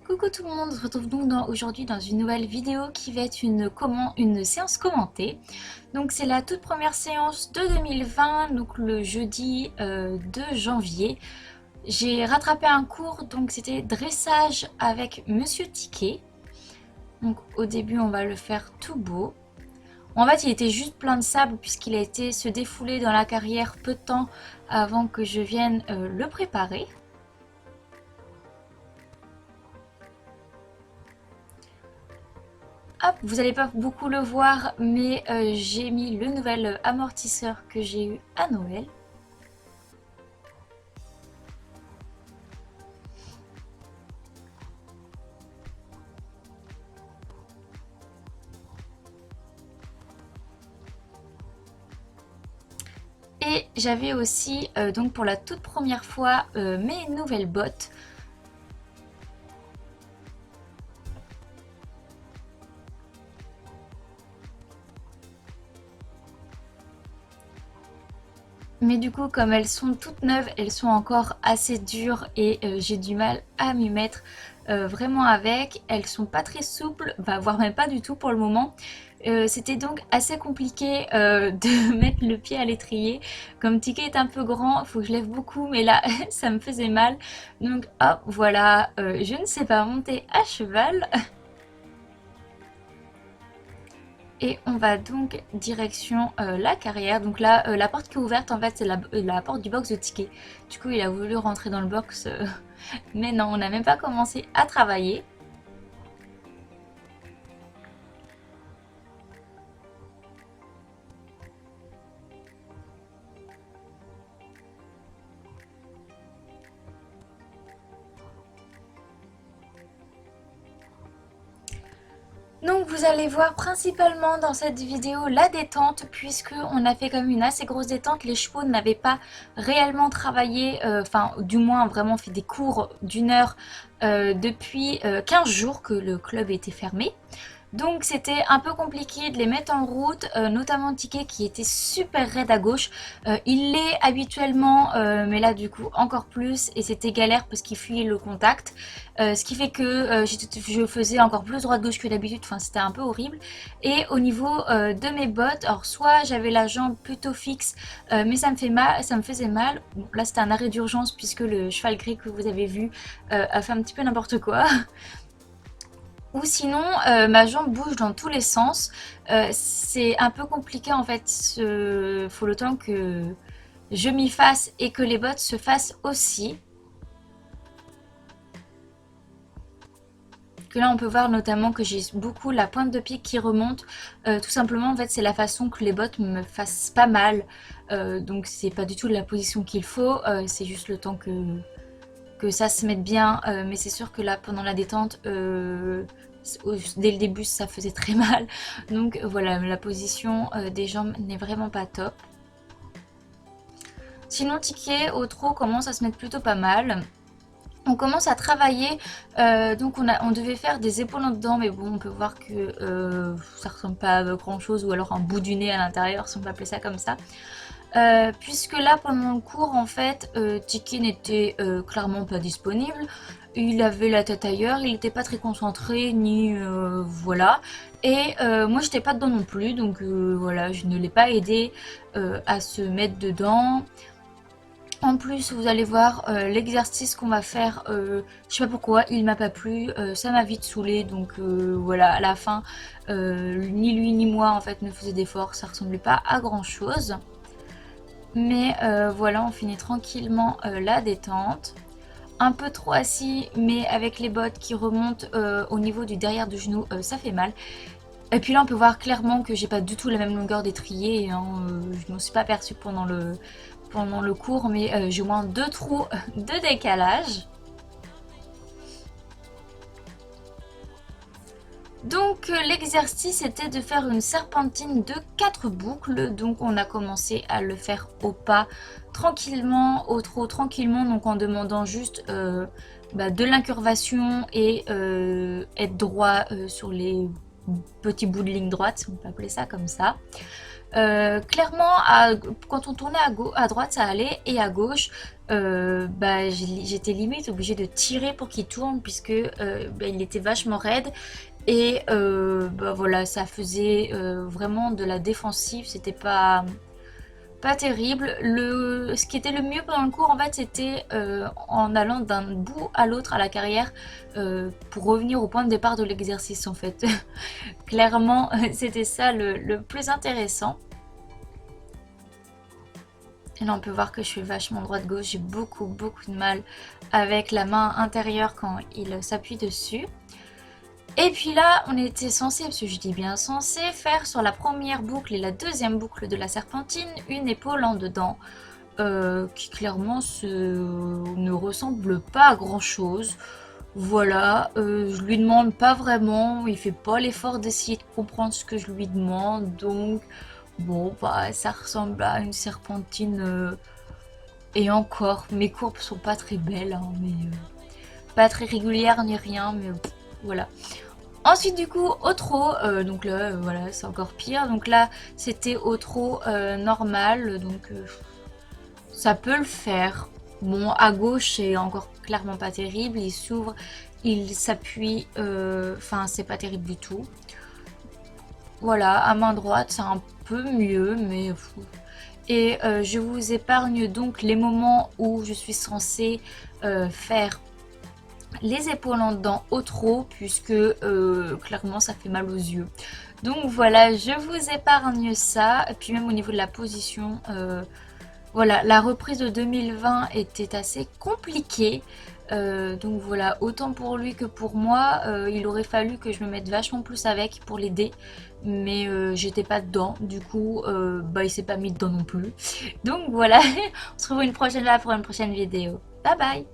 Coucou tout le monde, on se retrouve donc aujourd'hui dans une nouvelle vidéo qui va être une séance commentée. Donc c'est la toute première séance de 2020, donc le jeudi 2 janvier. J'ai rattrapé un cours, donc c'était dressage avec Monsieur Ticket. Donc au début on va le faire tout beau. En fait il était juste plein de sable puisqu'il a été se défouler dans la carrière peu de temps avant que je vienne le préparer. Hop, vous n'allez pas beaucoup le voir, mais j'ai mis le nouvel amortisseur que j'ai eu à Noël. Et j'avais aussi, donc pour la toute première fois, mes nouvelles bottes. Mais du coup, comme elles sont toutes neuves, elles sont encore assez dures et j'ai du mal à m'y mettre vraiment avec. Elles sont pas très souples, bah, voire même pas du tout pour le moment. C'était donc assez compliqué de mettre le pied à l'étrier. Comme Ticket est un peu grand, il faut que je lève beaucoup, mais là, ça me faisait mal. Donc hop, voilà, je ne sais pas monter à cheval. Et on va donc direction la carrière. Donc là, la porte qui est ouverte, en fait, c'est la porte du box de Ticket. Du coup, il a voulu rentrer dans le box. Mais non, on n'a même pas commencé à travailler. Donc vous allez voir principalement dans cette vidéo la détente puisque on a fait comme une assez grosse détente. Les chevaux n'avaient pas réellement travaillé, enfin du moins vraiment fait des cours d'une heure depuis 15 jours que le club était fermé. Donc c'était un peu compliqué de les mettre en route, notamment Ticket qui était super raide à gauche. Il l'est habituellement, mais là du coup encore plus, et c'était galère parce qu'il fuyait le contact. Ce qui fait que je faisais encore plus droite-gauche que d'habitude, enfin c'était un peu horrible. Et au niveau de mes bottes, alors soit j'avais la jambe plutôt fixe, mais ça me fait mal, ça me faisait mal. Bon, là c'était un arrêt d'urgence puisque le cheval gris que vous avez vu a fait un petit peu n'importe quoi. Ou sinon, ma jambe bouge dans tous les sens. C'est un peu compliqué en fait. Faut le temps que je m'y fasse et que les bottes se fassent aussi. Que là, on peut voir notamment que j'ai beaucoup la pointe de pied qui remonte. Tout simplement, en fait, c'est la façon que les bottes me fassent pas mal. Donc, c'est pas du tout la position qu'il faut. C'est juste le temps que ça se mette bien. Mais c'est sûr que là, pendant la détente, dès le début, ça faisait très mal. Donc voilà, la position des jambes n'est vraiment pas top. Sinon, Ticket au trot commence à se mettre plutôt pas mal. On commence à travailler, donc on devait faire des épaules en dedans, mais bon, on peut voir que ça ressemble pas à grand chose, ou alors un bout du nez à l'intérieur, si on peut appeler ça comme ça. Puisque là, pendant le cours, en fait, Tiki n'était clairement pas disponible. Il avait la tête ailleurs, il n'était pas très concentré, ni voilà. Et moi, j'étais pas dedans non plus, donc voilà, je ne l'ai pas aidé à se mettre dedans. En plus, vous allez voir l'exercice qu'on va faire, je sais pas pourquoi, il m'a pas plu, ça m'a vite saoulé, donc voilà, à la fin, ni lui ni moi en fait ne faisait d'efforts, ça ressemblait pas à grand chose. Mais voilà, on finit tranquillement la détente. Un peu trop assis, mais avec les bottes qui remontent au niveau du derrière du genou, ça fait mal. Et puis là, on peut voir clairement que j'ai pas du tout la même longueur d'étrier, hein, je m'en suis pas aperçue pendant le cours, mais j'ai au moins 2 trous de décalage. Donc l'exercice était de faire une serpentine de 4 boucles, donc on a commencé à le faire au pas tranquillement, au trot tranquillement, donc en demandant juste de l'incurvation et être droit sur les petits bouts de ligne droite, si on peut appeler ça comme ça. Clairement, quand on tournait à droite, ça allait, et à gauche, bah, j'étais limite obligée de tirer pour qu'il tourne, puisque bah, il était vachement raide. Et bah, voilà, ça faisait vraiment de la défensive, c'était pas terrible. Ce qui était le mieux pendant le cours, en fait, c'était en allant d'un bout à l'autre à la carrière pour revenir au point de départ de l'exercice, en fait. Clairement, c'était ça le plus intéressant. Et là, on peut voir que je suis vachement droite-gauche. J'ai beaucoup de mal avec la main intérieure quand il s'appuie dessus. Et puis là, on était censé, parce que je dis bien censé, faire sur la première boucle et la deuxième boucle de la serpentine une épaule en dedans, qui clairement ne ressemble pas à grand chose. Voilà, je lui demande pas vraiment, il fait pas l'effort d'essayer de comprendre ce que je lui demande, donc bon, bah ça ressemble à une serpentine, et encore, mes courbes sont pas très belles, hein, mais pas très régulières ni rien, mais voilà. Ensuite, du coup, au trot, donc là, voilà, c'est encore pire. Donc là, c'était au trot normal, donc ça peut le faire. Bon, à gauche, c'est encore clairement pas terrible. Il s'ouvre, il s'appuie, enfin, c'est pas terrible du tout. Voilà, à main droite, c'est un peu mieux, mais et je vous épargne donc les moments où je suis censée faire les épaules en dedans au trot, puisque clairement ça fait mal aux yeux. Donc voilà, je vous épargne ça. Et puis même au niveau de la position, voilà, la reprise de 2020 était assez compliquée. Donc voilà, autant pour lui que pour moi, il aurait fallu que je me mette vachement plus avec pour l'aider. Mais j'étais pas dedans, du coup bah, il s'est pas mis dedans non plus. Donc voilà, on se retrouve une prochaine fois pour une prochaine vidéo. Bye bye.